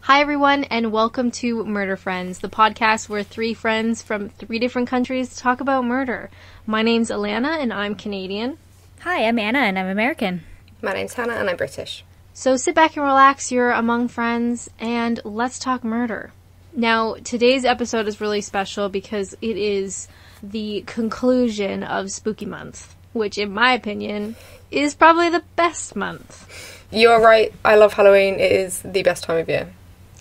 Hi everyone, and welcome to Murder Friends, the podcast where three friends from three different countries talk about murder. My name's Alana, and I'm Canadian. Hi, I'm Anna, and I'm American. My name's Hannah, and I'm British. So sit back and relax, you're among friends, and let's talk murder. Now, today's episode is really special because it is the conclusion of Spooky Month, which, in my opinion, is probably the best month. You're right, I love Halloween, it is the best time of year.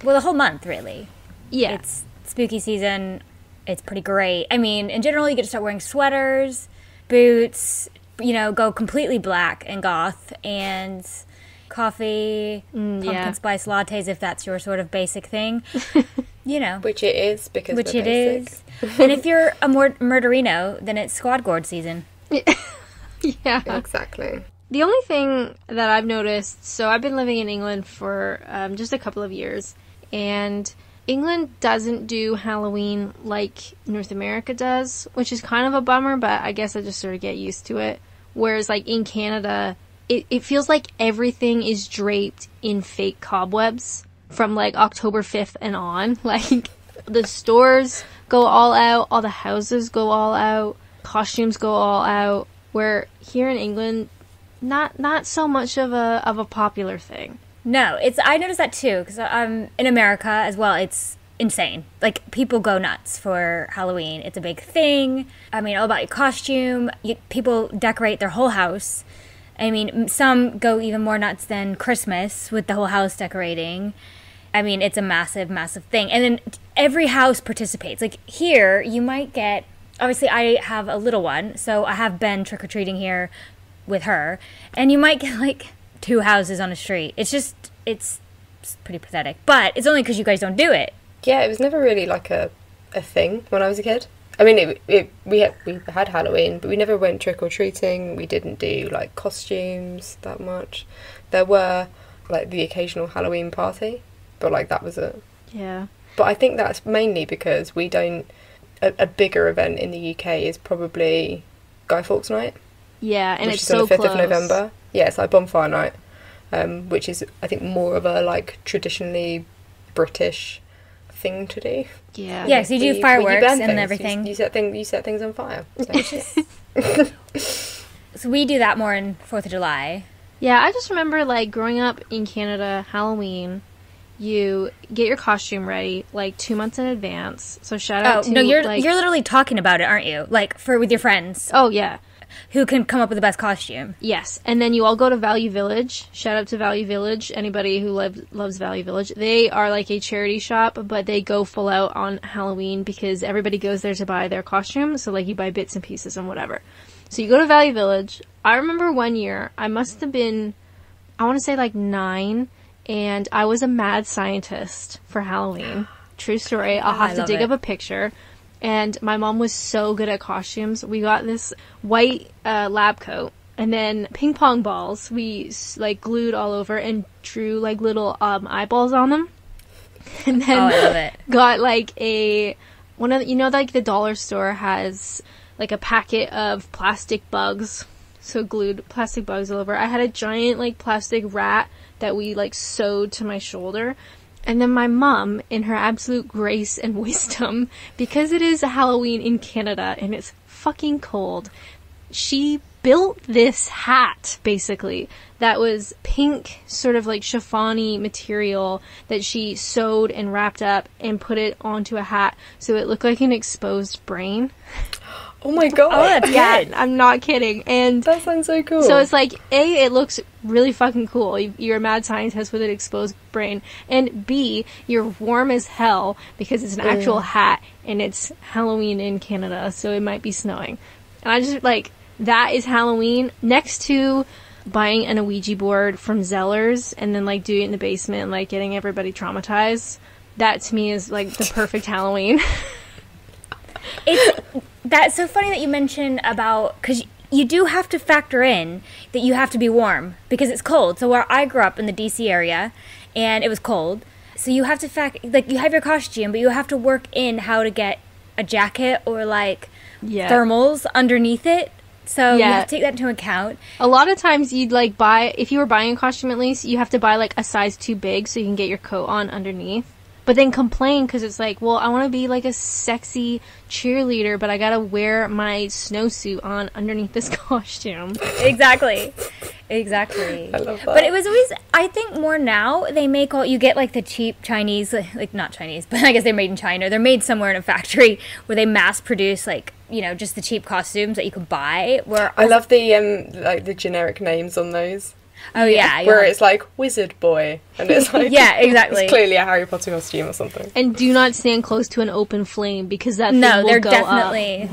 Well, the whole month, really. Yeah. It's spooky season. It's pretty great. I mean, in general, you get to start wearing sweaters, boots, go completely black and goth, and coffee, pumpkin spice lattes, if that's your sort of basic thing. Which it is, because Which we're it basic. is. And if you're a murderino, then it's squad gourd season. Yeah. Exactly. The only thing that I've noticed, so I've been living in England for just a couple of years, and England doesn't do Halloween like North America does, which is kind of a bummer, but I guess I just sort of get used to it. Whereas, like, in Canada, it feels like everything is draped in fake cobwebs from, like, October 5th and on. Like, the stores go all out, all the houses go all out, costumes go all out, where here in England, not so much of a popular thing. No, I noticed that too, because in America as well, it's insane. Like, people go nuts for Halloween. It's a big thing. I mean, all about your costume. People decorate their whole house. I mean, some go even more nuts than Christmas with the whole house decorating. I mean, it's a massive, massive thing. And then every house participates. Like, here, you might get... Obviously, I have a little one, so I have been trick-or-treating here with her. And you might get, like, 2 houses on a street. It's pretty pathetic. But it's only because you guys don't do it. Yeah, it was never really, like, a thing when I was a kid. I mean, we had Halloween, but we never went trick-or-treating. We didn't do, like, costumes that much. There were, like, the occasional Halloween party, but, like, that was it. Yeah. But I think that's mainly because we don't... A bigger event in the UK is probably Guy Fawkes Night. Yeah, and which it's is on so the 5th close. of November. Yeah, it's like Bonfire Night, which is, I think, more of a, like, traditionally British thing to do. Yeah. Yeah, so you do fireworks burn and things. everything. You set things on fire. So we do that more in 4th of July. Yeah, I just remember, like, growing up in Canada, Halloween, you get your costume ready, like, 2 months in advance. So shout out to... No, you're like, literally talking about it, aren't you? Like, with your friends. Oh, yeah. Who can come up with the best costume. Yes. And then you all go to Value Village. Shout out to Value Village. Anybody who loves Value Village. They are like a charity shop, but they go full out on Halloween because everybody goes there to buy their costume. So, like, you buy bits and pieces and whatever. So you go to Value Village. I remember one year, I must have been, I want to say, like, 9, and I was a mad scientist for Halloween. True story. I'll have to dig up a picture. And my mom was so good at costumes. We got this white lab coat, and then ping pong balls we, like, glued all over and drew, like, little eyeballs on them. And then I love it. Got, like, like, the dollar store has, like, a packet of plastic bugs. So glued plastic bugs all over. I had a giant, like, plastic rat that we, like, sewed to my shoulder. And then my mom, in her absolute grace and wisdom, because it is Halloween in Canada and it's fucking cold, she built this hat, basically, that was pink, sort of like chiffon-y material that she sewed and wrapped up and put it onto a hat so it looked like an exposed brain. Oh my god. Oh, that's Yeah, good. I'm not kidding. And That sounds so cool. so it's like, A, it looks really fucking cool. You're a mad scientist with an exposed brain. And B, you're warm as hell because it's an actual hat and it's Halloween in Canada, so it might be snowing. And I just, like, that is Halloween next to buying an Ouija board from Zellers and then, like, doing it in the basement and, like, getting everybody traumatized. That, to me, is, like, the perfect Halloween. That's so funny that you mention about, because you do have to factor in that you have to be warm because it's cold. So where I grew up in the DC area, and it was cold, so you have to you have your costume, but you have to work in how to get a jacket or, like, thermals underneath it So you Yeah. have to take that into account. A lot of times you'd like buy, if you were buying a costume at least, you have to buy like a size too big so you can get your coat on underneath. But then complain because it's like, well, I want to be like a sexy cheerleader, but I gotta wear my snowsuit on underneath this costume. Exactly. I love that. But it was always, I think more now, they make you get like the cheap Chinese, like not Chinese, but I guess they're made in China. They're made somewhere in a factory where they mass produce like, just the cheap costumes that you can buy. I love the like the generic names on those. Oh yeah. Where it's like Wizard Boy, and it's like yeah, exactly. It's clearly a Harry Potter costume or something. And do not stand close to an open flame because that thing No, will they're go definitely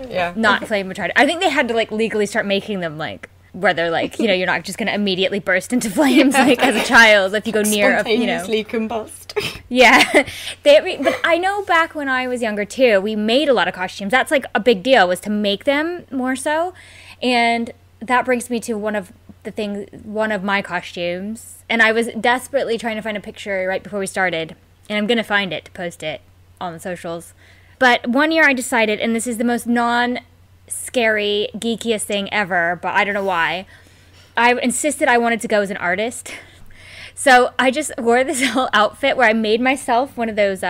Yeah. not flame retardant. I think they had to like legally start making them like where they're like, you're not just going to immediately burst into flames like as a child if you go near Spontaneously combust. Yeah. But I know back when I was younger too, we made a lot of costumes. That's like a big deal, was to make them more so. And that brings me to one of my costumes. And I was desperately trying to find a picture right before we started. And I'm going to find it to post it on the socials. But one year I decided, and this is the most non-scary, geekiest thing ever, but I don't know why. I insisted I wanted to go as an artist. So I just wore this whole outfit where I made myself one of those,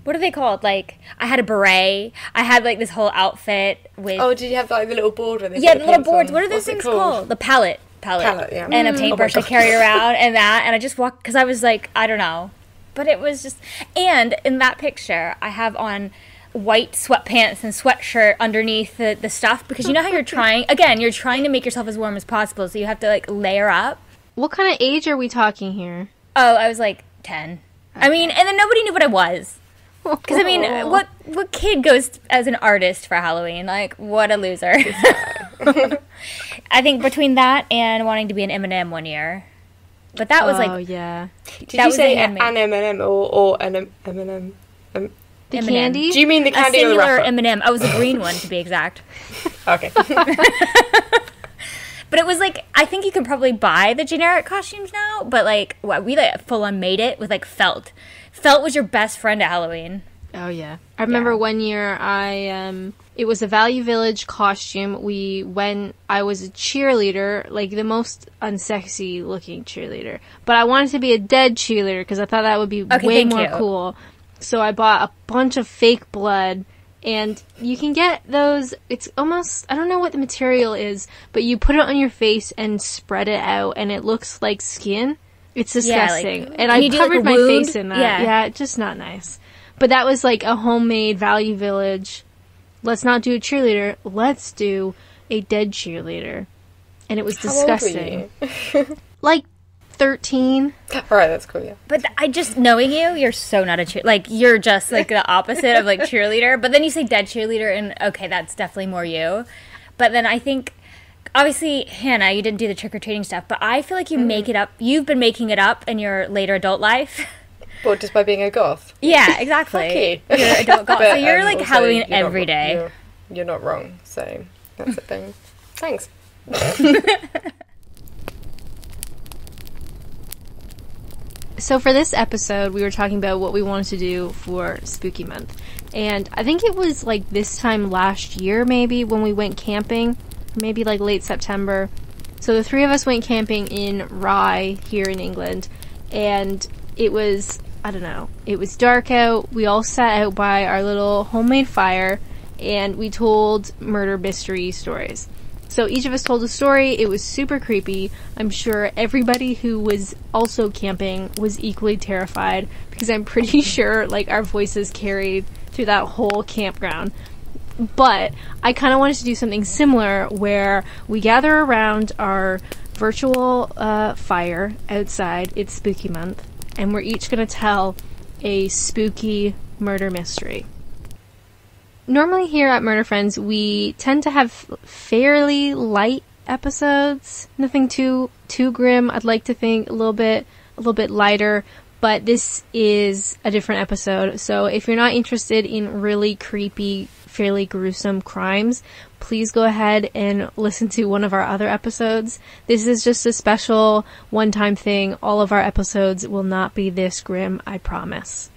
what are they called? Like, I had a beret. I had, like, this whole outfit with... Oh, did you have, like, the little board with it? Yeah, the little boards. What are those things called? The palette. Palette, yeah. And a paintbrush I carried around and that. And I just walked... Because I was like, I don't know. But it was just... And in that picture, I have on white sweatpants and sweatshirt underneath the stuff. Because you know how you're trying... Again, you're trying to make yourself as warm as possible. So you have to, like, layer up. What kind of age are we talking here? Oh, I was like 10. Okay. I mean, and then nobody knew what I was. Because, I mean, what kid goes as an artist for Halloween? Like, what a loser. I think between that and wanting to be an M&M one year. But that was like... Oh, yeah. Did you say an M&M or an M&M? The candy? Do you mean the candy or the singular wrapper? M&M. I was a green one, to be exact. Okay. But it was like, I think you can probably buy the generic costumes now, but like, we like full on made it with like felt. Felt was your best friend at Halloween. Oh, yeah. I remember one year it was a Value Village costume. I was a cheerleader, like the most unsexy looking cheerleader. But I wanted to be a dead cheerleader because I thought that would be way more cool. So I bought a bunch of fake blood. And you can get those, it's almost, I don't know what the material is, but you put it on your face and spread it out and it looks like skin. It's disgusting. Yeah, and I covered my wound? face in that. Yeah, just not nice. But that was like a homemade Value Village. Let's not do a cheerleader. Let's do a dead cheerleader. And it was disgusting. How old were you? Like 13. Alright, that's cool, yeah. But I just, knowing you're so not a cheerleader. Like, you're just like the opposite of like cheerleader. But then you say dead cheerleader and okay, that's definitely more you. But then I think, obviously, Hannah, you didn't do the trick-or-treating stuff, but I feel like you make it up. You've been making it up in your later adult life. Well, just by being a goth? Yeah, exactly. Okay. You're an adult goth. So you're like also, Halloween every day. You're not wrong, so that's the thing. Thanks. So for this episode, we were talking about what we wanted to do for Spooky Month. And I think it was like this time last year, maybe, when we went camping. Maybe like late September. So the three of us went camping in Rye here in England. And it was, I don't know, it was dark out. We all sat out by our little homemade fire. And we told murder mystery stories. So each of us told a story. It was super creepy. I'm sure everybody who was also camping was equally terrified because I'm pretty sure like our voices carried through that whole campground. But I kind of wanted to do something similar where we gather around our virtual fire outside. It's Spooky Month. And we're each going to tell a spooky murder mystery. Normally here at Murder Friends, we tend to have fairly light episodes. Nothing too grim. I'd like to think a little bit lighter, but this is a different episode. So if you're not interested in really creepy, fairly gruesome crimes, please go ahead and listen to one of our other episodes. This is just a special one-time thing. All of our episodes will not be this grim, I promise.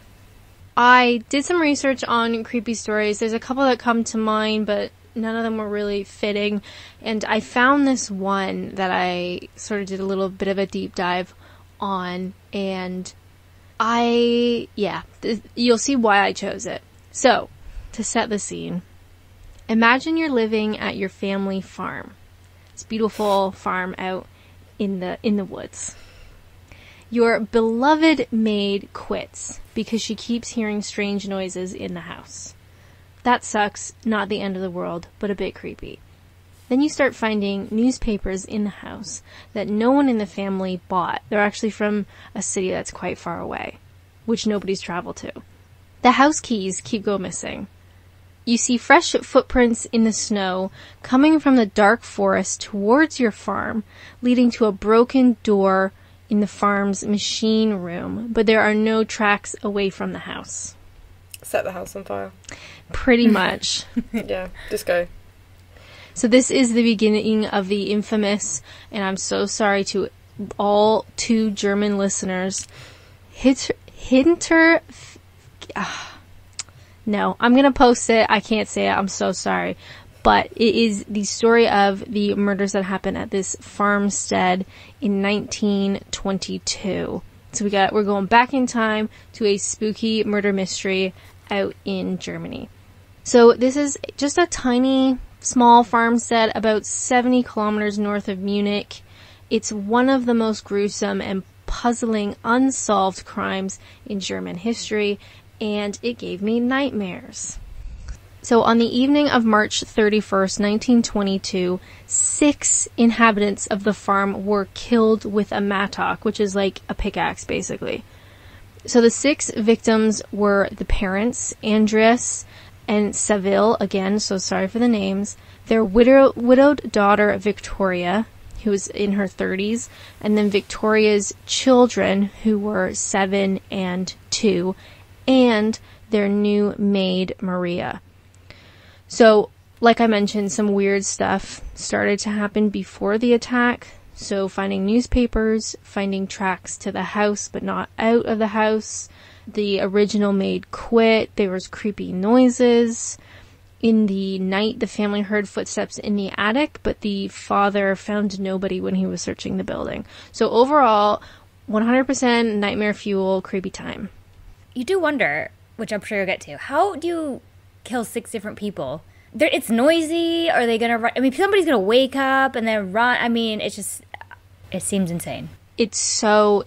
I did some research on creepy stories. There's a couple that come to mind, but none of them were really fitting. And I found this one that I sort of did a little bit of a deep dive on, and you'll see why I chose it. So, to set the scene, imagine you're living at your family farm. It's a beautiful farm out in the woods. Your beloved maid quits because she keeps hearing strange noises in the house. That sucks, not the end of the world, but a bit creepy. Then you start finding newspapers in the house that no one in the family bought. They're actually from a city that's quite far away, which nobody's traveled to. The house keys keep going missing. You see fresh footprints in the snow coming from the dark forest towards your farm, leading to a broken door in the farm's machine room, but there are no tracks away from the house. Set the house on fire. Pretty much. Yeah, just go. So this is the beginning of the infamous, and I'm so sorry to all 2 German listeners, no, I'm going to post it. I can't say it. I'm so sorry. But it is the story of the murders that happened at this farmstead in 1922. So we're going back in time to a spooky murder mystery out in Germany. So this is just a tiny, small farmstead about 70 kilometers north of Munich. It's one of the most gruesome and puzzling unsolved crimes in German history, and it gave me nightmares. So on the evening of March 31st, 1922, 6 inhabitants of the farm were killed with a mattock, which is like a pickaxe, basically. So the 6 victims were the parents, Andreas and Saville, again, so sorry for the names, their widowed daughter, Victoria, who was in her 30s, and then Victoria's children, who were 7 and 2, and their new maid, Maria. So, like I mentioned, some weird stuff started to happen before the attack. So finding newspapers, finding tracks to the house but not out of the house. The original maid quit. There was creepy noises. In the night, the family heard footsteps in the attic, but the father found nobody when he was searching the building. So overall, 100% nightmare fuel, creepy time. You do wonder, which I'm sure you'll get to, how do you kill 6 different people? It's noisy. Are they gonna run? I mean, somebody's gonna wake up and then run. I mean, it seems insane. It's so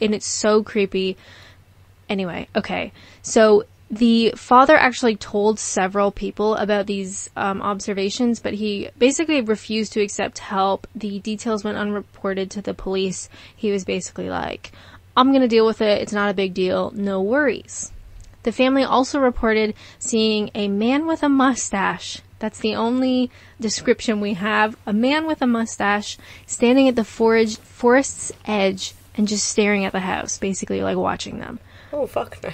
creepy. Anyway, okay. So the father actually told several people about these observations, but he basically refused to accept help. The details went unreported to the police. He was basically like, I'm gonna deal with it. It's not a big deal. No worries. The family also reported seeing a man with a mustache. That's the only description we have. A man with a mustache standing at the forest's edge and just staring at the house, basically like watching them. Oh, fuck no.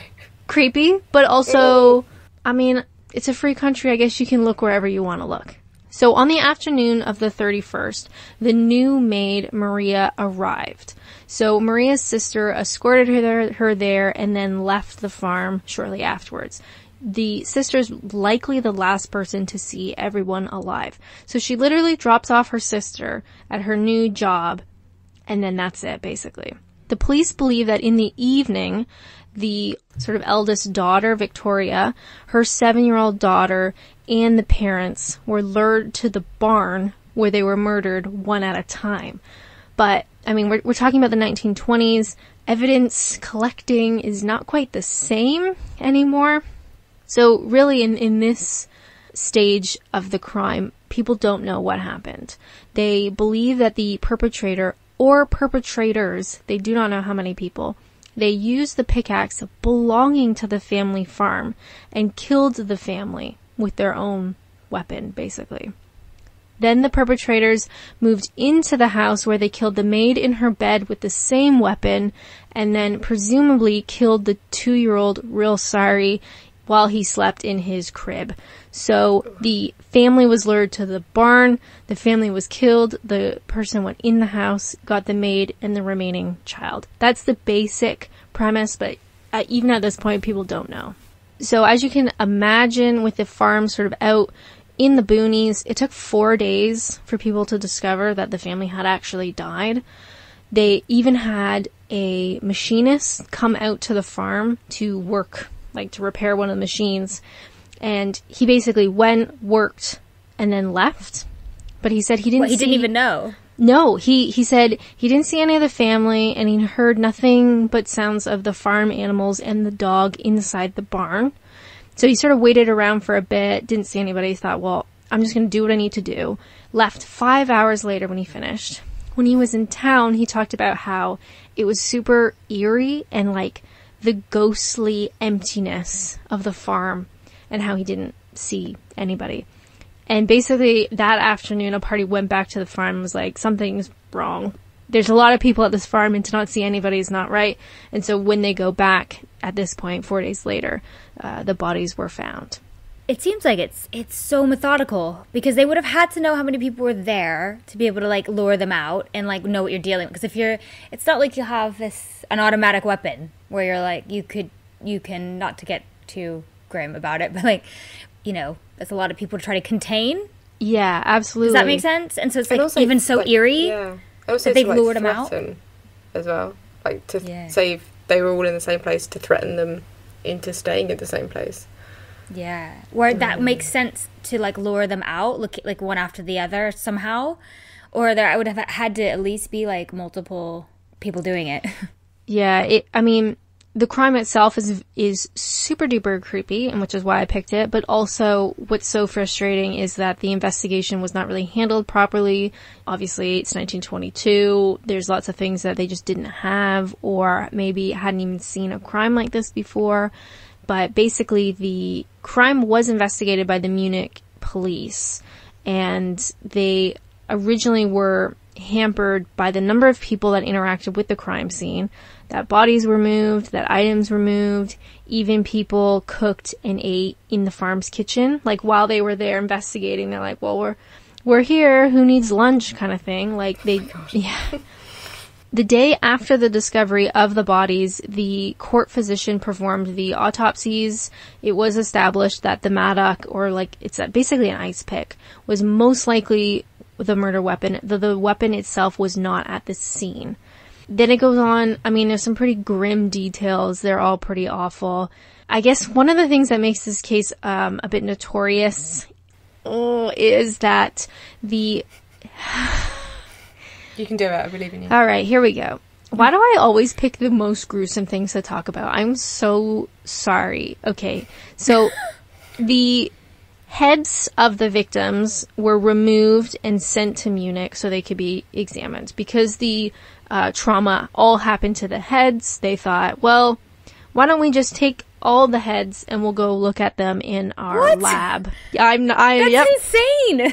Creepy, but also, I mean, it's a free country. I guess you can look wherever you want to look. So on the afternoon of the 31st, the new maid, Maria, arrived. So Maria's sister escorted her there and then left the farm shortly afterwards. The sister's likely the last person to see everyone alive. So she literally drops off her sister at her new job, and then that's it, basically. The police believe that in the evening, the sort of eldest daughter, Victoria, her 7-year-old daughter, and the parents were lured to the barn where they were murdered one at a time. But, I mean, we're talking about the 1920s. Evidence collecting is not quite the same anymore. So really in this stage of the crime, people don't know what happened. They believe that the perpetrator or perpetrators, they do not know how many people, they used the pickaxe belonging to the family farm and killed the family with their own weapon, basically. Then the perpetrators moved into the house where they killed the maid in her bed with the same weapon and then presumably killed the 2-year-old real sorry while he slept in his crib. So the family was lured to the barn, the family was killed, the person went in the house, got the maid and the remaining child. That's the basic premise, but even at this point, people don't know. So as you can imagine, with the farm sort of out in the boonies. It took 4 days for people to discover that the family had actually died. They even had a machinist come out to the farm to work, like to repair one of the machines. And he basically went, worked, and then left. But he said he didn't He didn't even know. No, he said he didn't see any of the family, and he heard nothing but sounds of the farm animals and the dog inside the barn. So he sort of waited around for a bit, didn't see anybody. He thought, well, I'm just going to do what I need to do. Left 5 hours later when he finished. When he was in town, he talked about how it was super eerie and like the ghostly emptiness of the farm and how he didn't see anybody. And basically that afternoon, a party went back to the farm and was like, something's wrong. There's a lot of people at this farm and to not see anybody is not right. And so when they go back at this point, 4 days later, the bodies were found. It seems like it's so methodical because they would have had to know how many people were there to be able to like lure them out and like know what you're dealing with. Because it's not like you have an automatic weapon where you're like, you can, not to get too grim about it, but like, that's a lot of people to try to contain. Yeah, absolutely. Does that make sense? And so it's like even so eerie also that they've lured them out. As well. Like to say if they were all in the same place, to threaten them into staying in the same place. Yeah. Where that makes sense to like lure them out, look like one after the other somehow. Or I would have had to at least be like multiple people doing it. Yeah, the crime itself is super duper creepy, and which is why I picked it. But also, what's so frustrating is that the investigation was not really handled properly. Obviously, it's 1922. There's lots of things that they just didn't have, or maybe hadn't even seen a crime like this before. But basically, the crime was investigated by the Munich police, and they originally were hampered by the number of people that interacted with the crime scene, that bodies were moved, that items were moved, even people cooked and ate in the farm's kitchen. Like, while they were there investigating, they're like, well, we're here, who needs lunch, kind of thing. Like, yeah. The day after the discovery of the bodies, the court physician performed the autopsies. It was established that the mattock, or like, it's basically an ice pick, was most likely the murder weapon. The weapon itself was not at the scene. Then it goes on, there's some pretty grim details. They're all pretty awful. I guess one of the things that makes this case a bit notorious is that the... You can do it, I believe in you. Alright, here we go. Why do I always pick the most gruesome things to talk about? I'm so sorry. Okay, so the heads of the victims were removed and sent to Munich so they could be examined. Because the trauma all happened to the heads, they thought, well, why don't we just take all the heads and we'll go look at them in our lab. That's insane.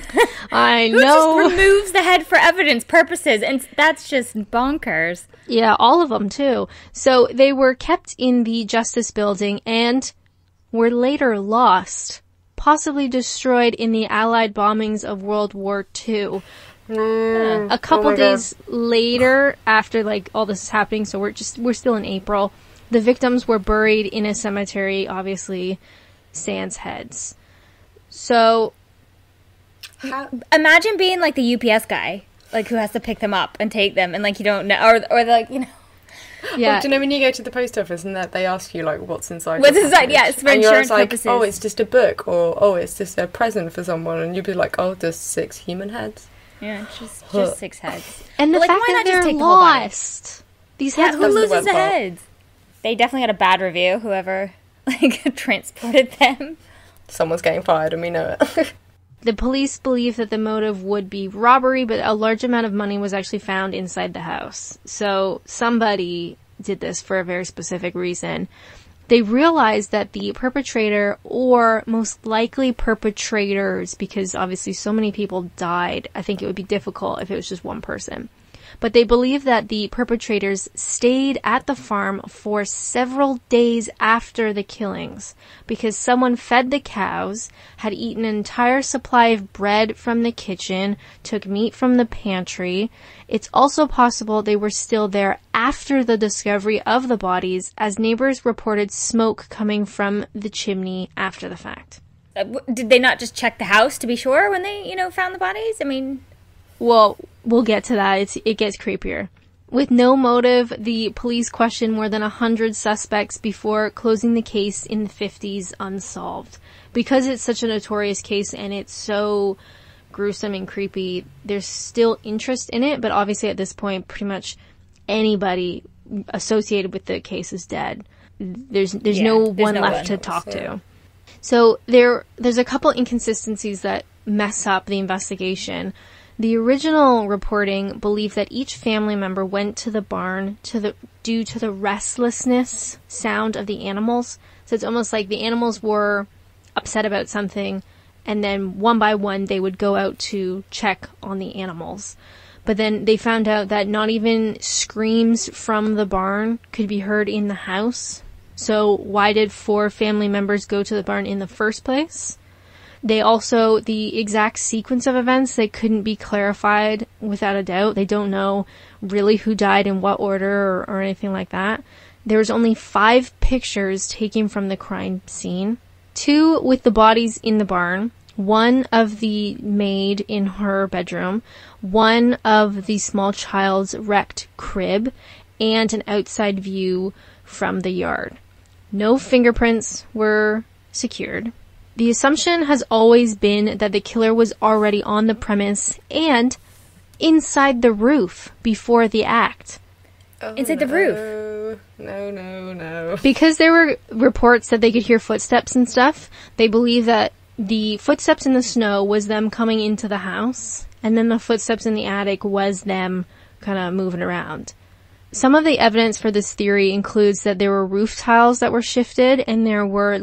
I know. Who just removes the head for evidence purposes? And that's just bonkers. Yeah, all of them too. So they were kept in the Justice Building and were later lost, possibly destroyed in the Allied bombings of World War II. A couple days later, after like all this is happening, so we're still in April, the victims were buried in a cemetery, obviously, sans heads. So, imagine being like the UPS guy, like who has to pick them up and take them, and like you don't know, or like Yeah. Well, do you know when you go to the post office and that they ask you like what's inside? What's inside? Yeah, it's for insurance purposes. Oh, it's just a book, or it's just a present for someone, and you'd be like, oh, there's 6 human heads. Yeah, just 6 heads. And the but, fact that they're lost. These heads. Who loses the heads? They definitely had a bad review, whoever like transported them. Someone's getting fired and we know it. The police believe that the motive would be robbery, but a large amount of money was actually found inside the house. So somebody did this for a very specific reason. They realized that the perpetrator, or most likely perpetrators, because obviously so many people died, I think it would be difficult if it was just one person. But they believe that the perpetrators stayed at the farm for several days after the killings because someone fed the cows, had eaten an entire supply of bread from the kitchen, took meat from the pantry. It's also possible they were still there after the discovery of the bodies, as neighbors reported smoke coming from the chimney after the fact. Did they not just check the house to be sure when they, found the bodies? I mean... Well, we'll get to that. It gets creepier. With no motive, the police questioned more than 100 suspects before closing the case in the 50s unsolved. Because it's such a notorious case and it's so gruesome and creepy, there's still interest in it, but obviously at this point, pretty much anybody associated with the case is dead. There's no one left to talk to. So there's a couple inconsistencies that mess up the investigation. The original reporting believed that each family member went to the barn due to the restlessness sound of the animals. So it's almost like the animals were upset about something, and then one by one they would go out to check on the animals. But then they found out that not even screams from the barn could be heard in the house. So why did 4 family members go to the barn in the first place? The exact sequence of events, they couldn't be clarified without a doubt. They don't know really who died in what order or anything like that. There was only 5 pictures taken from the crime scene. 2 with the bodies in the barn. 1 of the maid in her bedroom. 1 of the small child's wrecked crib. And an outside view from the yard. No fingerprints were secured. The assumption has always been that the killer was already on the premise and inside the roof before the act. Oh, inside the roof? No. Because there were reports that they could hear footsteps and stuff, they believe that the footsteps in the snow was them coming into the house, and then the footsteps in the attic was them kind of moving around. Some of the evidence for this theory includes that there were roof tiles that were shifted and there were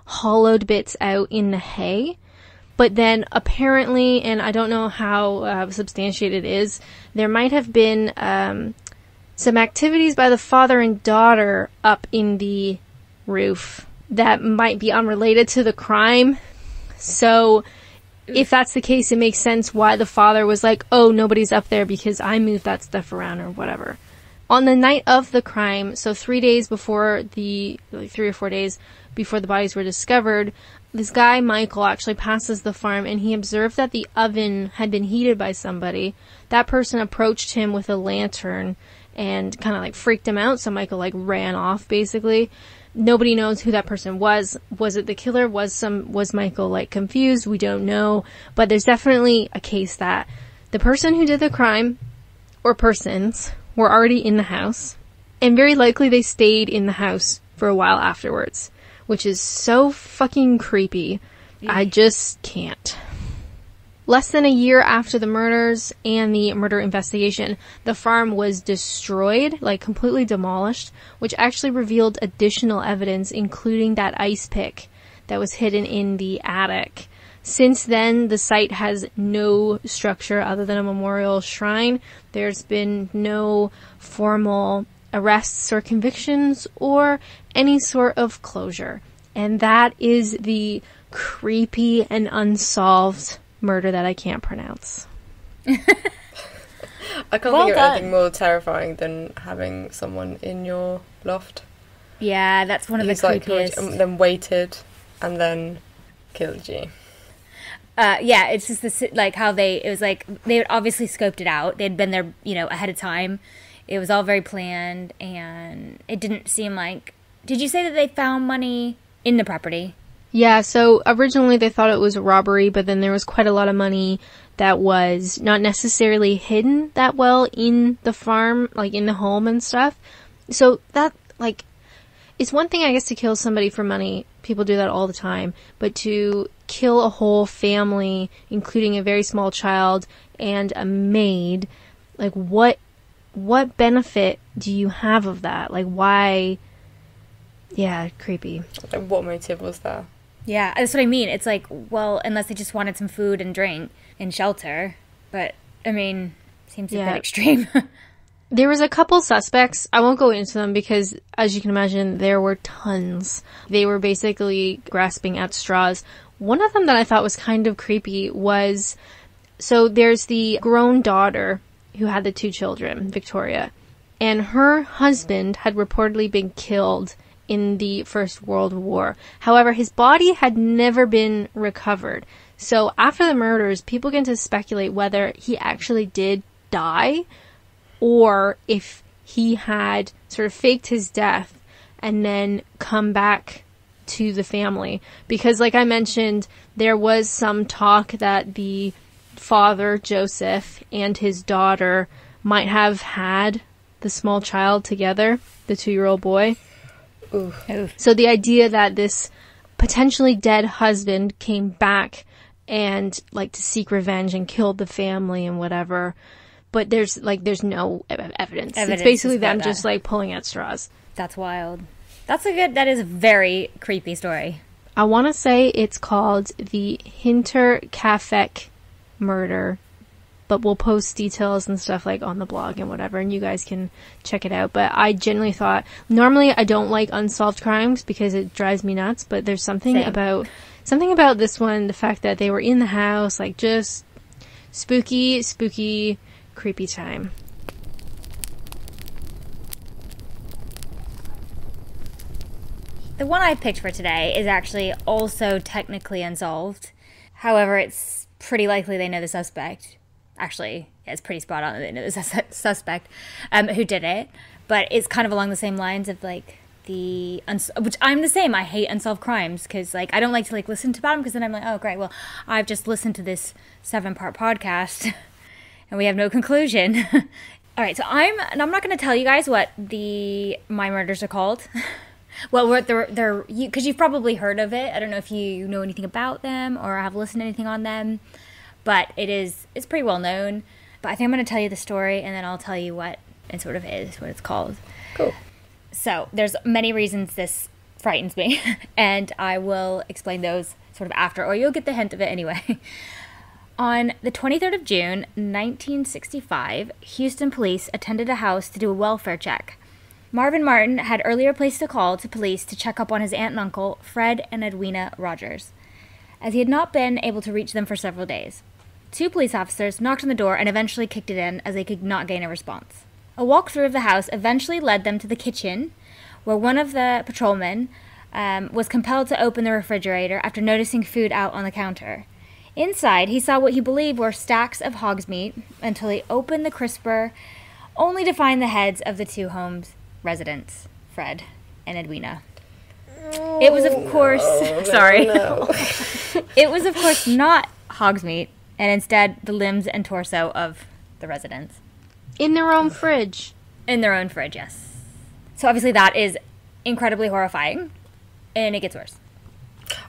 hollowed bits out in the hay. But then apparently, and I don't know how substantiated it is, there might have been some activities by the father and daughter up in the roof that might be unrelated to the crime. So if that's the case, it makes sense why the father was like, oh, nobody's up there because I moved that stuff around or whatever. On the night of the crime, so 3 days before 3 or 4 days before the bodies were discovered, this guy, Michael, actually passes the farm and he observed that the oven had been heated by somebody. That person approached him with a lantern and kind of freaked him out, so Michael ran off basically. Nobody knows who that person was. Was it the killer? Was Michael confused? We don't know. But there's definitely a case that the person who did the crime, or persons, were already in the house, and very likely they stayed in the house for a while afterwards, which is so fucking creepy. I just can't. Less than a year after the murders and the murder investigation, the farm was destroyed, completely demolished, which actually revealed additional evidence, including that ice pick that was hidden in the attic. Since then, the site has no structure other than a memorial shrine. There's been no formal arrests or convictions or any sort of closure. And that is the creepy and unsolved murder that I can't pronounce. I can't think of anything more terrifying than having someone in your loft. Yeah, that's one of the creepiest. Then waited and then killed you. Yeah, it's just how they had obviously scoped it out. They'd been there, ahead of time. It was all very planned, and it didn't seem like... Did you say that they found money in the property? Yeah, so originally they thought it was a robbery, but then there was quite a lot of money that was not necessarily hidden that well in the farm, in the home and stuff. So that, it's one thing, I guess, to kill somebody for money. People do that all the time. But to kill a whole family, including a very small child and a maid, what benefit do you have of that? Why? Yeah, creepy. What motive was there? Yeah, that's what I mean. It's unless they just wanted some food and drink and shelter. But, seems a bit extreme. There was a couple suspects. I won't go into them because, as you can imagine, there were tons. They were basically grasping at straws. One of them that I thought was kind of creepy was, so there's the grown daughter who had the 2 children, Victoria, and her husband had reportedly been killed in the First World War. However, his body had never been recovered. So after the murders, people begin to speculate whether he actually did die or if he had sort of faked his death and then come back to the family. Because like I mentioned, there was some talk that the father, Joseph, and his daughter might have had the small child together, the 2-year-old boy. Oof. So the idea that this potentially dead husband came back and like to seek revenge and killed the family and whatever, but there's no evidence. It's basically them just like pulling at straws. That's wild. That is a very creepy story. I want to say it's called the Hinterkaifeck Murder, but we'll post details and stuff like on the blog and whatever, and you guys can check it out. But I genuinely thought, normally I don't like unsolved crimes because it drives me nuts, but there's something about this one, the fact that they were in the house, like just spooky, creepy time. The one I picked for today is actually also technically unsolved. However, it's pretty likely they know the suspect. Actually, yeah, it's pretty spot on that they know the suspect who did it. But it's kind of along the same lines of like which I'm the same. I hate unsolved crimes because like I don't like to like listen to about them because then I'm like, oh great, well I've just listened to this 7-part podcast and we have no conclusion. All right, so I'm not going to tell you guys what my murders are called. Well, they're because you've probably heard of it. I don't know if you know anything about them or have listened to anything on them, but it's pretty well known. But I think I'm going to tell you the story, and then I'll tell you what it sort of is, what it's called. Cool. So there's many reasons this frightens me, and I will explain those sort of after, or you'll get the hint of it anyway. On the 23rd of June, 1965, Houston police attended a house to do a welfare check. Marvin Martin had earlier placed a call to police to check up on his aunt and uncle, Fred and Edwina Rogers, as he had not been able to reach them for several days. 2 police officers knocked on the door and eventually kicked it in as they could not gain a response. A walkthrough of the house eventually led them to the kitchen, where one of the patrolmen was compelled to open the refrigerator after noticing food out on the counter. Inside, he saw what he believed were stacks of hog's meat until he opened the crisper, only to find the heads of the 2 homes residents, Fred and Edwina. It was, of course, It was, of course, not hog's meat, and instead the limbs and torso of the residents. In their own fridge. In their own fridge, yes. So obviously that is incredibly horrifying, and it gets worse.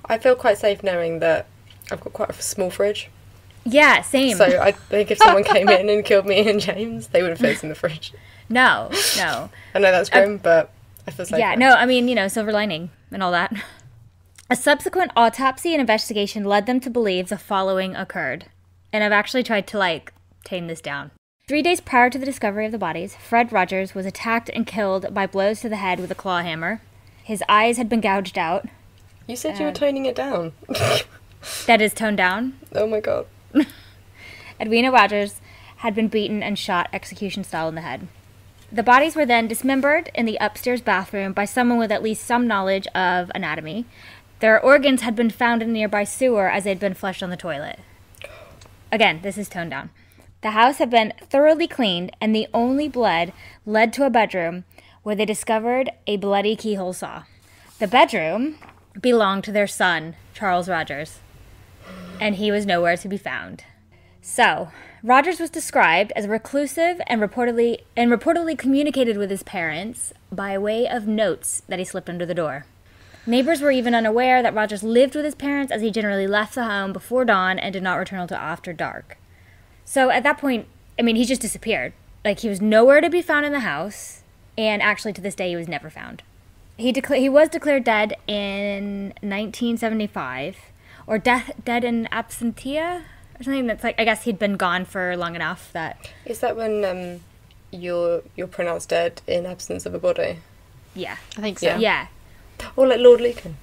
I feel quite safe knowing that I've got quite a small fridge. Yeah, same. So I think if someone came in and killed me and James, they would have faced in the fridge. No. I know that's grim, but I feel safe. Yeah, no, I mean, silver lining and all that. A subsequent autopsy and investigation led them to believe the following occurred. And I've actually tried to, tame this down. 3 days prior to the discovery of the bodies, Fred Rogers was attacked and killed by blows to the head with a claw hammer. His eyes had been gouged out. You said you were toning it down. That is toned down. Oh my god. Edwina Rogers had been beaten and shot execution style in the head. The bodies were then dismembered in the upstairs bathroom by someone with at least some knowledge of anatomy. Their organs had been found in a nearby sewer as they had been flushed on the toilet. Again, this is toned down. The house had been thoroughly cleaned, and the only blood led to a bedroom where they discovered a bloody keyhole saw. The bedroom belonged to their son, Charles Rogers, and he was nowhere to be found. So, Rogers was described as reclusive and reportedly communicated with his parents by way of notes that he slipped under the door. Neighbors were even unaware that Rogers lived with his parents, as he generally left the home before dawn and did not return until after dark. So at that point, he just disappeared. He was nowhere to be found in the house, and actually to this day he was never found. He was declared dead in 1975, or dead in absentia, or something that's I guess he'd been gone for long enough that... Is that when you're pronounced dead in absence of a body? Yeah. I think so. Yeah. Or like Lord Leakin.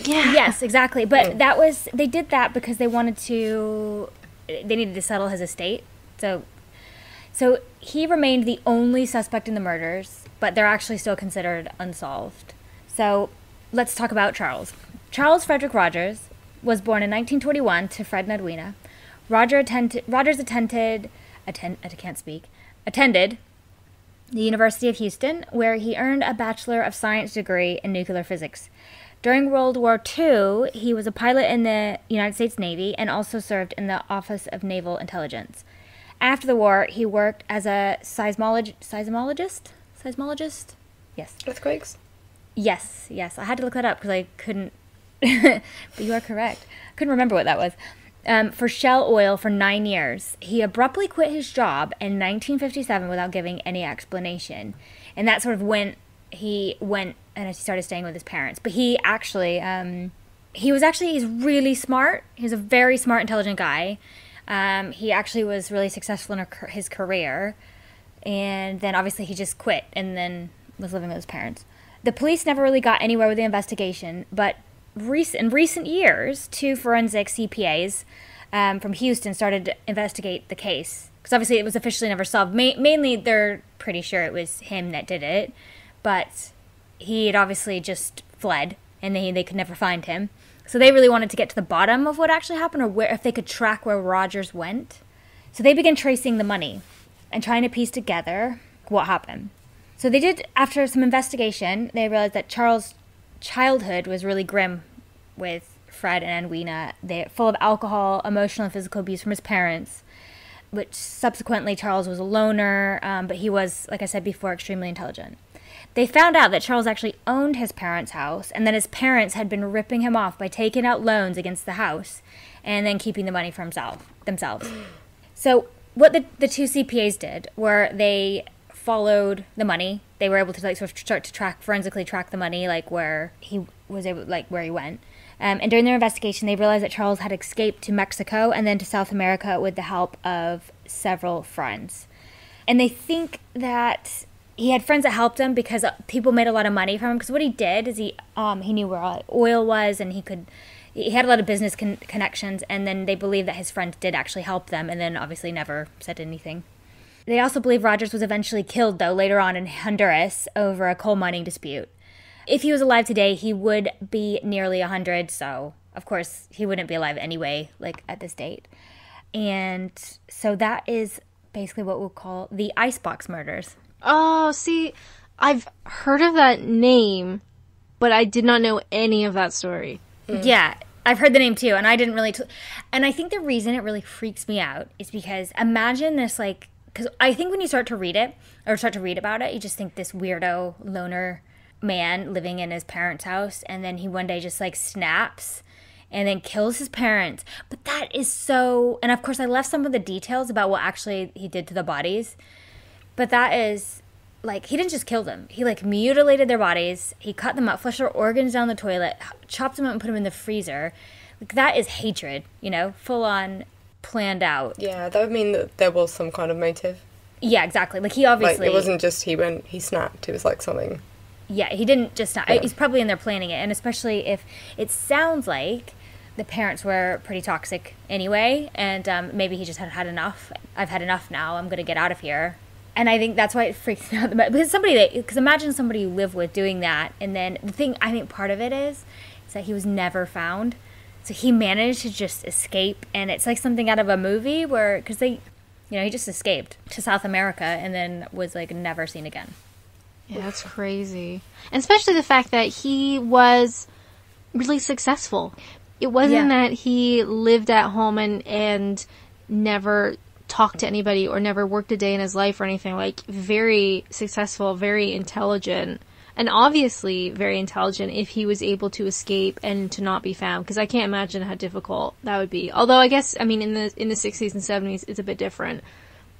Yeah. Yes, exactly. But they did that because they needed to settle his estate. So he remained the only suspect in the murders, but they're actually still considered unsolved. So let's talk about Charles. Charles Frederick Rogers was born in 1921 to Fred and Edwina. Rogers attended the University of Houston, where he earned a Bachelor of Science degree in nuclear physics. During World War II, he was a pilot in the United States Navy and also served in the Office of Naval Intelligence. After the war, he worked as a seismologist? Yes. Earthquakes? Yes. I had to look that up because I couldn't, but you are correct. I couldn't remember what that was. For Shell Oil for 9 years. He abruptly quit his job in 1957 without giving any explanation. And that's sort of when he went and he started staying with his parents. But he actually, he's really smart. He's a very smart, intelligent guy. He actually was really successful in his career. And then obviously he just quit and then was living with his parents. The police never really got anywhere with the investigation, but in recent years, 2 forensic CPAs from Houston started to investigate the case. Because obviously it was officially never solved. Mainly they're pretty sure it was him that did it. But he had obviously just fled, and they could never find him. So they really wanted to get to the bottom of what actually happened, or if they could track where Rogers went. So they began tracing the money and trying to piece together what happened. So they did, after some investigation, they realized that Charles' childhood was really grim with Fred and Edwina. They're full of alcohol, emotional and physical abuse from his parents, which subsequently Charles was a loner, but he was, like I said before, extremely intelligent. They found out that Charles actually owned his parents' house, and that his parents had been ripping him off by taking out loans against the house and then keeping the money for themselves. So what the 2 CPAs did were they followed the money. They were able to sort of start to forensically track the money, where he went. And during their investigation, they realized that Charles had escaped to Mexico and then to South America with the help of several friends. And they think that he had friends that helped him because people made a lot of money from him. Because what he did is he knew where all oil was, and he had a lot of business connections. And then they believe that his friends did actually help them, and then obviously never said anything. They also believe Rogers was eventually killed, though, later on in Honduras over a coal mining dispute. If he was alive today, he would be nearly 100, so of course he wouldn't be alive anyway, at this date. And so that is basically what we'll call the Icebox Murders. Oh, see, I've heard of that name, but I did not know any of that story. Yeah, I've heard the name too, and I didn't really... and I think the reason it really freaks me out is because imagine this, because I think when you start to read it, or start to read about it, you just think this weirdo, loner man living in his parents' house, and then he one day just snaps and then kills his parents. But that is so... and of course I left some of the details about what actually he did to the bodies, but that is he didn't just kill them. He mutilated their bodies, he cut them up, flushed their organs down the toilet, chopped them up and put them in the freezer. That is hatred, full on, planned out. Yeah, that would mean that there was some kind of motive. Yeah, exactly. He obviously... it wasn't just he snapped, it was something... Yeah, he didn't just not. Yeah. He's probably in there planning it, and especially if it sounds like the parents were pretty toxic anyway, and maybe he just had enough. I've had enough now. I'm going to get out of here. And I think that's why it freaks me out. Because imagine somebody you live with doing that, and then the thing, I think part of it is that he was never found. So he managed to just escape, and it's like something out of a movie because he just escaped to South America and then was never seen again. Yeah, that's crazy. And especially the fact that he was really successful. It wasn't that he lived at home and never talked to anybody or never worked a day in his life or anything. Very successful, very intelligent, and obviously very intelligent if he was able to escape and to not be found. Because I can't imagine how difficult that would be. Although I guess, in the 60s and 70s, it's a bit different.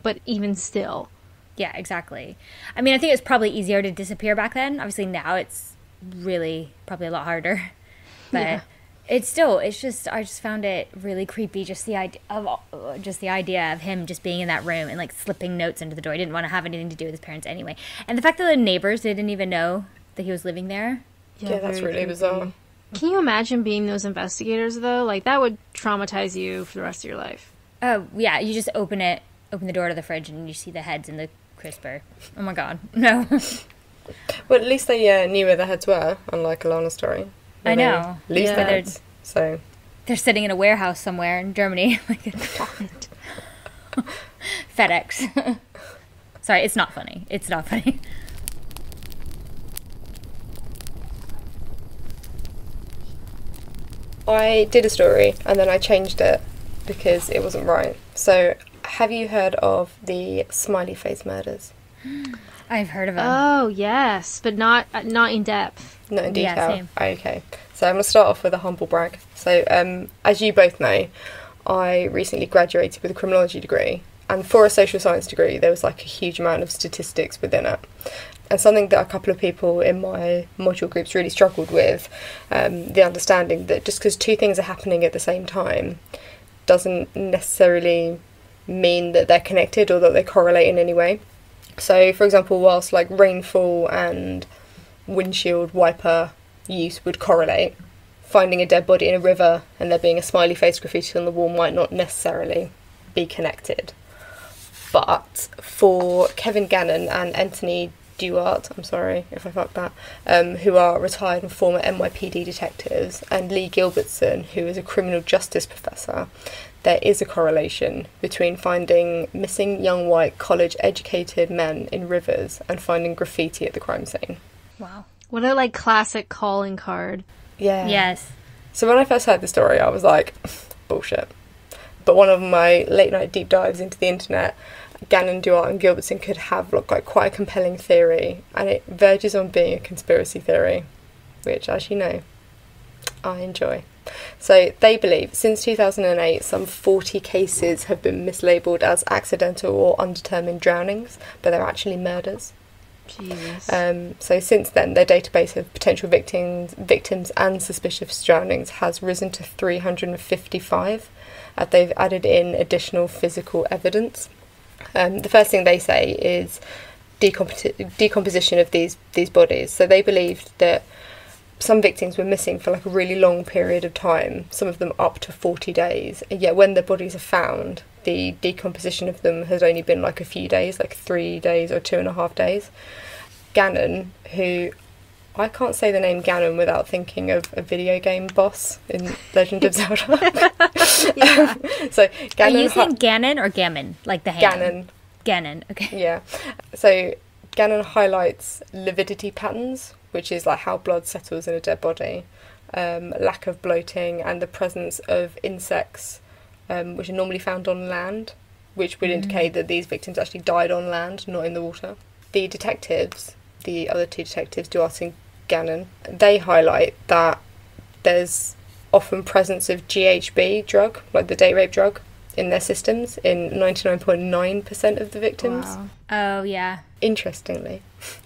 But even still... Yeah, exactly. I think it's probably easier to disappear back then. Obviously now it's really probably a lot harder. But I just found it really creepy, just the idea of him just being in that room and slipping notes into the door. He didn't want to have anything to do with his parents anyway. And the fact that the neighbors, they didn't even know that he was living there. Yeah, that's really bizarre. Can you imagine being those investigators though? That would traumatize you for the rest of your life. Oh, yeah, you just open the door to the fridge and you see the heads in the crisper. Oh my god, no. Well, at least they knew where their heads were, unlike Alana's story. I know. Lose Yeah. their heads. So They're sitting in a warehouse somewhere in Germany. Like FedEx. Sorry, it's not funny. It's not funny. I did a story and then I changed it because it wasn't right. So, have you heard of the Smiley face murders? I've heard of them. Oh, yes, but not in depth. Not in Yeah, detail. same. Okay. So I'm going to start off with a humble brag. So, as you both know, I recently graduated with a criminology degree, and for a social science degree, there was like a huge amount of statistics within it. And something that a couple of people in my module groups really struggled with, the understanding that just because two things are happening at the same time doesn't necessarily mean that they're connected or that they correlate in any way. So, for example, whilst like rainfall and windshield wiper use would correlate, finding a dead body in a river and there being a smiley face graffiti on the wall might not necessarily be connected. But for Kevin Gannon and Anthony Duart, I'm sorry if I fucked that, who are retired and former NYPD detectives, and Lee Gilbertson, who is a criminal justice professor, there is a correlation between finding missing young white college-educated men in rivers and finding graffiti at the crime scene. Wow. What a like classic calling card. Yeah. Yes. So when I first heard the story, I was like, bullshit. But one of my late night deep dives into the internet, Gannon, Duart and Gilbertson could have like quite a compelling theory, and it verges on being a conspiracy theory, which, as you know, I enjoy. So they believe since 2008 some 40 cases have been mislabelled as accidental or undetermined drownings, but they're actually murders. Jesus. So since then, their database of potential victims and suspicious drownings has risen to 355, as they've added in additional physical evidence. The first thing they say is decomposition of these bodies. So they believed that some victims were missing for like a really long period of time, some of them up to 40 days, and yet when the bodies are found, the decomposition of them has only been like a few days, like 3 days or 2.5 days. Gannon, who I can't say the name Ganon without thinking of a video game boss in Legend of Zelda. Yeah. So Ganon. Are you saying Ganon or Gammon? Like the ham? Ganon. Ganon, okay. Yeah. So Gannon highlights lividity patterns, which is like how blood settles in a dead body, lack of bloating, and the presence of insects, which are normally found on land, which would indicate that these victims actually died on land, not in the water. The detectives, the other two detectives, Duarte and Gannon, they highlight that there's often presence of GHB drug, like the date rape drug, in their systems in 99.9% of the victims. Wow. Oh, yeah. Interestingly,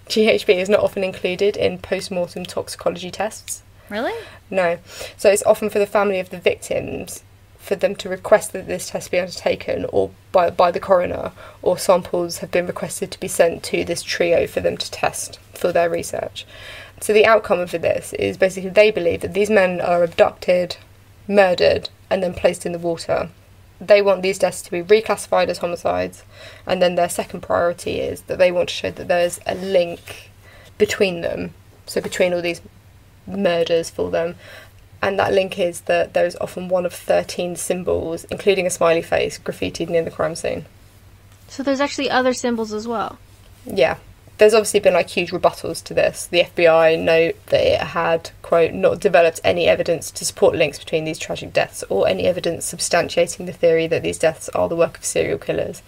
GHB is not often included in post-mortem toxicology tests. Really? No. So it's often for the family of the victims for them to request that this test be undertaken or by the coroner, or samples have been requested to be sent to this trio for them to test for their research. So the outcome of this is basically they believe that these men are abducted, murdered, and then placed in the water. They want these deaths to be reclassified as homicides, and then their second priority is that they want to show that there's a link between them, so between all these murders for them, and that link is that there is often one of 13 symbols, including a smiley face, graffitied near the crime scene. So there's actually other symbols as well. Yeah. There's obviously been like huge rebuttals to this. The FBI note that it had, quote, not developed any evidence to support links between these tragic deaths or any evidence substantiating the theory that these deaths are the work of serial killers.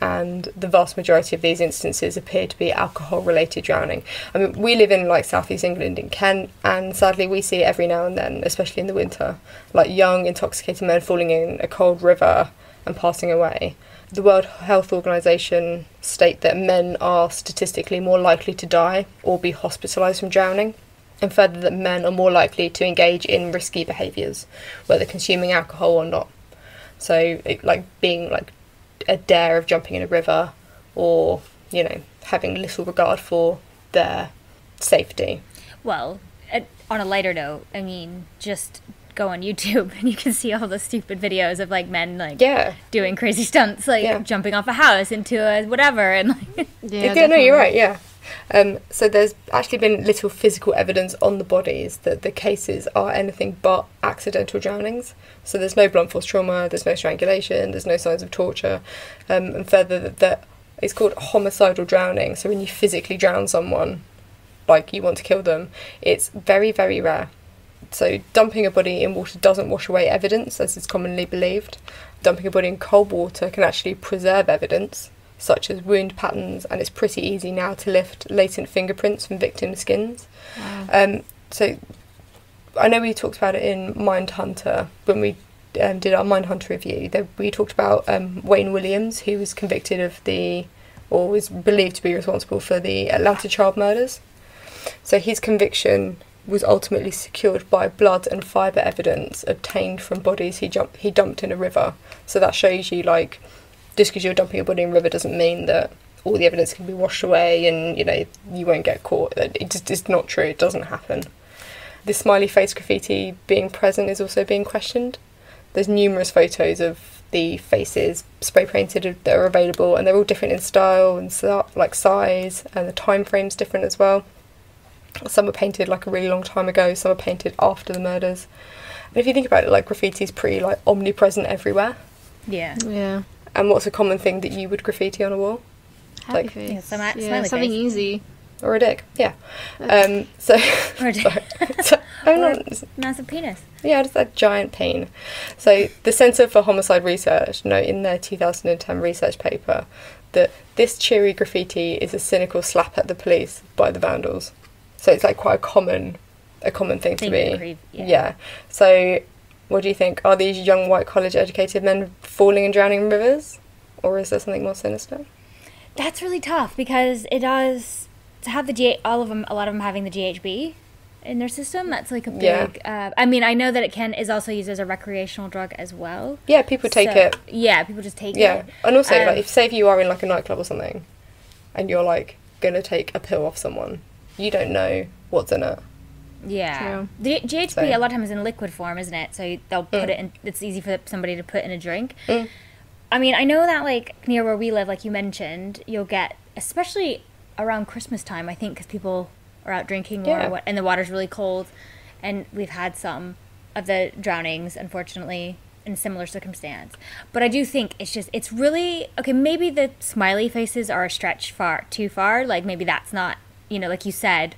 And the vast majority of these instances appear to be alcohol-related drowning. I mean, we live in like southeast England in Kent, and sadly we see it every now and then, especially in the winter, like young intoxicated men falling in a cold river and passing away. The World Health Organization state that men are statistically more likely to die or be hospitalised from drowning, and further that men are more likely to engage in risky behaviours, whether consuming alcohol or not. So, like being like a dare of jumping in a river, or, you know, having little regard for their safety. Well, on a lighter note, I mean, just go on YouTube and you can see all the stupid videos of like men like doing crazy stunts, like jumping off a house into a whatever, and like No, you're right. Yeah, So there's actually been little physical evidence on the bodies that the cases are anything but accidental drownings. So there's no blunt force trauma, there's no strangulation, there's no signs of torture, and further that it's called homicidal drowning. So when you physically drown someone, like you want to kill them, it's very, very rare. So dumping a body in water doesn't wash away evidence, as is commonly believed. Dumping a body in cold water can actually preserve evidence, such as wound patterns, and it's pretty easy now to lift latent fingerprints from victim skins. Wow. So I know we talked about it in Mindhunter when we did our Mindhunter review. We talked about Wayne Williams, who was convicted of or was believed to be responsible for the Atlanta child murders. So his conviction was ultimately secured by blood and fibre evidence obtained from bodies he dumped in a river. So that shows you, like, just because you're dumping a body in a river doesn't mean that all the evidence can be washed away and, you know, you won't get caught. It just is not true. It doesn't happen. The smiley face graffiti being present is also being questioned. There's numerous photos of the faces spray painted that are available, and they're all different in style and size, and the time frame's different as well. Some were painted like a really long time ago, some were painted after the murders. And if you think about it, like, graffiti's pretty, like, omnipresent everywhere. Yeah. Yeah. And what's a common thing that you would graffiti on a wall? Happy Like, face. Yeah, smiley something face. easy. or a dick, yeah. Or a dick. Massive penis. Yeah, just a giant pain. So the Centre for Homicide Research note in their 2010 research paper that this cheery graffiti is a cynical slap at the police by the vandals. So it's like quite a common thing to be. Yeah. So what do you think? Are these young white college educated men falling and drowning in rivers? Or is there something more sinister? That's really tough because it does to have a lot of them having the GHB in their system. That's like a big. I mean, I know that it is also used as a recreational drug as well. Yeah, people take it. Yeah, people just take it. Yeah, and also like if you are in like a nightclub or something, and you're like gonna take a pill off someone, you don't know what's in it. Yeah, True. The GHB a lot of times is in liquid form, isn't it? So they'll put it in. It's easy for somebody to put in a drink. I mean, I know that, like, near where we live, like you mentioned, you'll get, especially around Christmas time, I think, because people are out drinking more, and the water's really cold, and we've had some of the drownings, unfortunately, in a similar circumstance. But I do think it's really, okay, maybe the smiley faces are a stretch too far, like, maybe that's not, you know, like you said,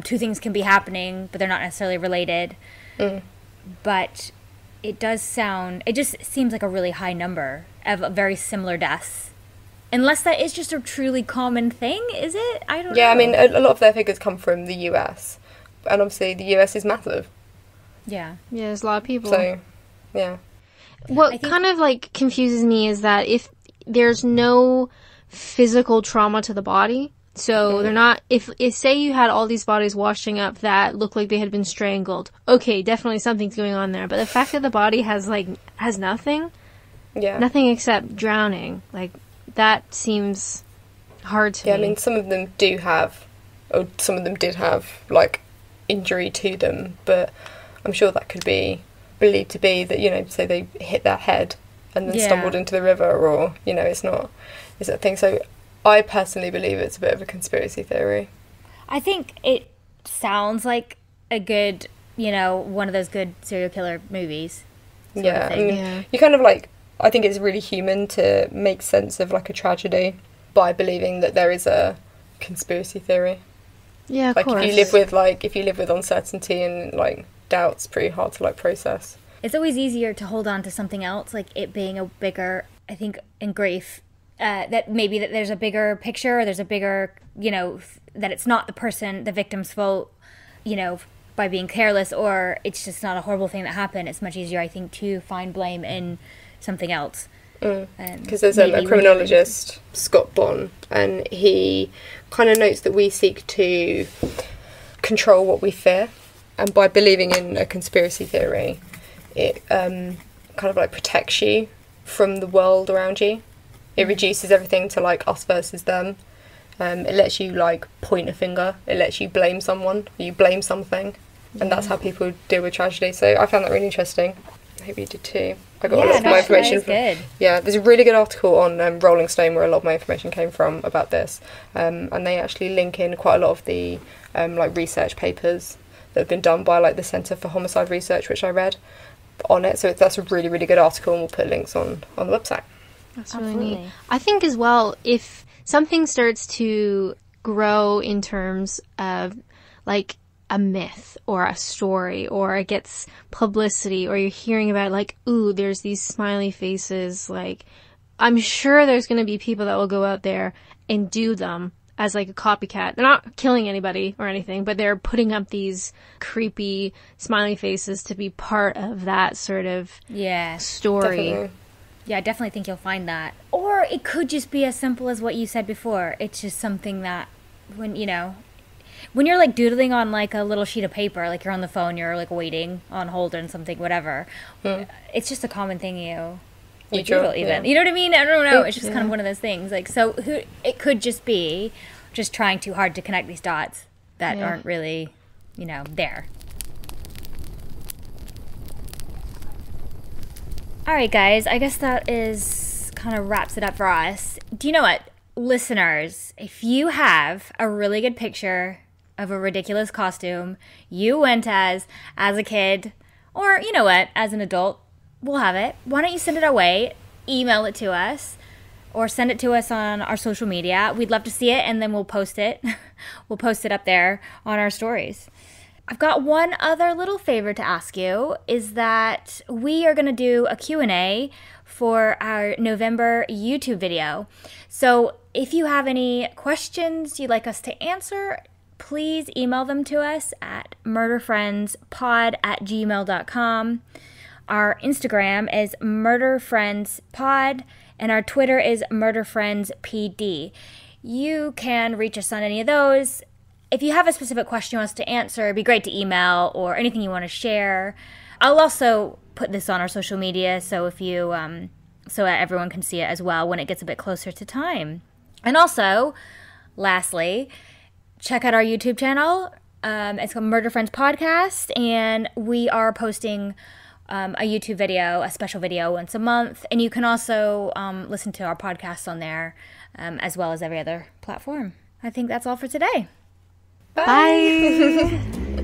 two things can be happening, but they're not necessarily related. But it just seems like a really high number of very similar deaths. Unless that is just a truly common thing, is it? I don't know. Yeah, I mean, a lot of their figures come from the US. And obviously the US is massive. Yeah. Yeah, there's a lot of people. So, yeah. What kind of, like, confuses me is that if there's no physical trauma to the body, so they're not, if say you had all these bodies washing up that look like they had been strangled, okay, definitely something's going on there. But the fact that the body has nothing, nothing except drowning, like, that seems hard to me. Yeah, I mean, some of them did have, like, injury to them, but I'm sure that could be believed to be that, you know, say they hit their head and then stumbled into the river, or, you know, it's a thing. So I personally believe it's a bit of a conspiracy theory. I think it sounds like a good, you know, one of those good serial killer movies. Yeah, I mean, you kind of like, I think it's really human to make sense of like a tragedy by believing that there is a conspiracy theory. Yeah, of like course. if you live with uncertainty and like doubt, it's pretty hard to like process. It's always easier to hold on to something else, like it being a bigger, I think, in grief. That maybe that there's a bigger picture, or there's a bigger, you know, that it's not the victim's fault, you know, by being careless, or it's just not a horrible thing that happened. It's much easier, I think, to find blame in something else. Because there's a criminologist, Scott Bonn, and he kind of notes that we seek to control what we fear, and by believing in a conspiracy theory, it kind of like protects you from the world around you. It reduces everything to like us versus them. It lets you like point a finger. It lets you blame someone. You blame something, and that's how people deal with tragedy. So I found that really interesting. maybe you did too. I got a Yeah, lot of no, my that information is from. good. Yeah, there's a really good article on Rolling Stone where a lot of my information came from about this, and they actually link in quite a lot of the like research papers that have been done by like the Centre for Homicide Research, which I read on it. So that's a really, really good article, and we'll put links on the website. That's really Absolutely. neat. I think as well, if something starts to grow in terms of like a myth or a story, or it gets publicity, or you're hearing about like, ooh, there's these smiley faces, like, I'm sure there's going to be people that will go out there and do them as like a copycat. They're not killing anybody or anything, but they're putting up these creepy smiley faces to be part of that sort of Yeah. story. Definitely. Yeah, I definitely think you'll find that. Or it could just be as simple as what you said before. It's just something that when you're like doodling on like a little sheet of paper, like you're on the phone, you're like waiting on hold or something, whatever. It's just a common thing you doodle even. Yeah. You know what I mean? I don't know. It's just Yeah. kind of one of those things. Like, so it could just be just trying too hard to connect these dots that Yeah. aren't really, there. All right, guys, I guess that is kind of wraps it up for us. Do you know what? Listeners, if you have a really good picture of a ridiculous costume you went as a kid, or you know what, as an adult, we'll have it. Why don't you send it our way, email it to us, or send it to us on our social media. We'd love to see it, and then we'll post it. We'll post it up there on our stories. I've got one other little favor to ask you, is that we are going to do a Q&A for our November YouTube video. So if you have any questions you'd like us to answer, please email them to us at murderfriendspod@gmail.com. Our Instagram is murderfriendspod, and our Twitter is murderfriendspd. You can reach us on any of those. If you have a specific question you want us to answer, it'd be great to email, or anything you want to share. I'll also put this on our social media, so if you so that everyone can see it as well when it gets a bit closer to time. And also, lastly, check out our YouTube channel. It's called Murder Friends Podcast, and we are posting a YouTube video, a special video once a month. And you can also listen to our podcasts on there, as well as every other platform. I think that's all for today. Bye.